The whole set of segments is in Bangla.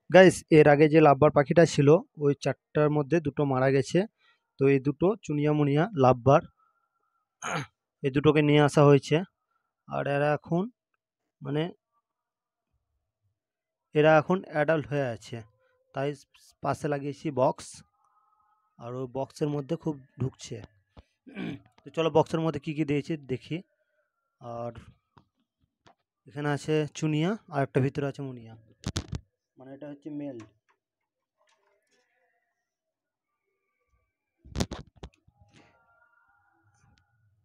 গাইস এর আগে যে লাভবার পাখিটা ছিল ওই চারটার মধ্যে দুটো মারা গেছে। তো এই দুটো চুনিয়া মুনিয়া লাভবার, এই দুটোকে নিয়ে আসা হয়েছে। আর মানে এরা এখন অ্যাডাল্ট হয়ে আছে, তাই পাশে লাগিয়েছি বক্স। আর ওই বক্সের মধ্যে খুব ঢুকছে। তো চলো বক্সের মধ্যে কি কি দিয়েছি দেখি। আর এখানে আছে চুনিয়া আর একটা ভিতরে আছে মুনিয়া, মানে এটা হচ্ছে মেল।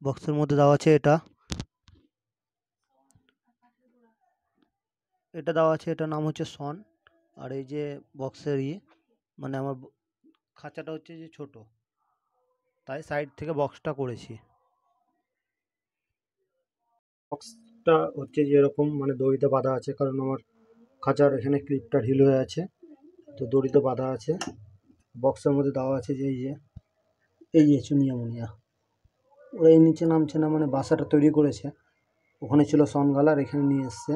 বক্সের মধ্যে দেওয়া আছে এটা, এটা দেওয়া আছে, এটার নাম হচ্ছে সন। আর এই যে বক্সের মানে আমার খাঁচাটা হচ্ছে যে ছোট, তাই সাইড থেকে বক্সটা করেছি। বক্সটা হচ্ছে যে এরকম মানে দড়িতে বাঁধা আছে, কারণ আমার খাঁচার এখানে ক্লিপটা ঢিল হয়ে আছে, তো দড়িতে বাঁধা আছে। বক্সের মধ্যে দেওয়া আছে যে এই যে চুনিয়া মুনিয়া, ওরা এই নিচে নামছে না, মানে বাসাটা তৈরি করেছে। ওখানে ছিল সনগালার, এখানে নিয়ে এসছে।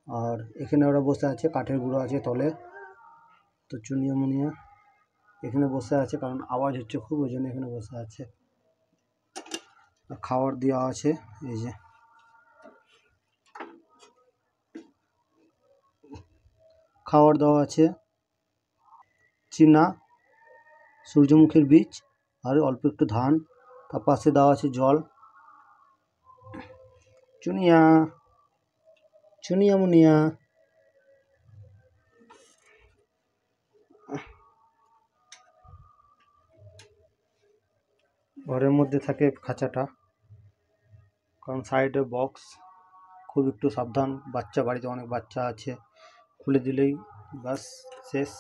আর এখানে ওরা বসে আছে, কাঠের গুঁড়ো আছে তলে। তো চুনিয়া মুনিয়া এখানে বসে আছে, কারণ আওয়াজ হচ্ছে খুব, ওই জন্য এখানে বসে আছে। আর খাবার দেওয়া আছে, এই যে খাবার দেওয়া আছে চীনা সূর্যমুখীর বীজ আর অল্প একটু ধান। তার পাশে দেওয়া আছে জল। চুনিয়া চুনিয়া মুনিয়া, ঘরের মধ্যে থাকে খাঁচাটা, কারণ সাইডে বক্স। খুব একটু সাবধান, বাচ্চা বাড়িতে অনেক বাচ্চা আছে, খুলে দিলেই বাস শেষ।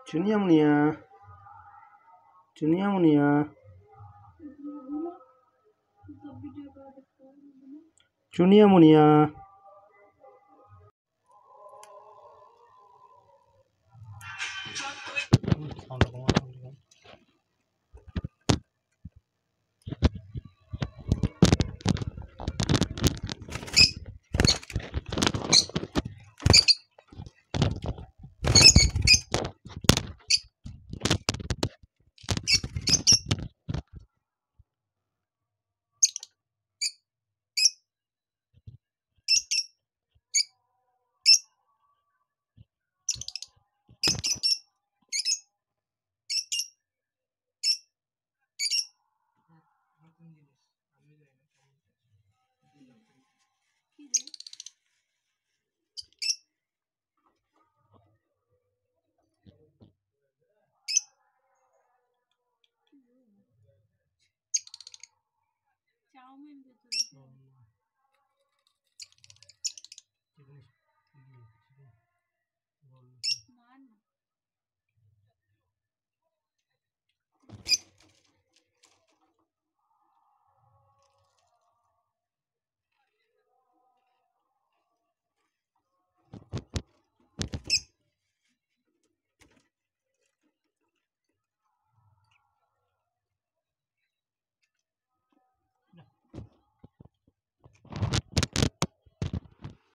চুনিয়া মুনিয়া চুনিয়া মুনিয়া চুনিয়া মুনিয়া।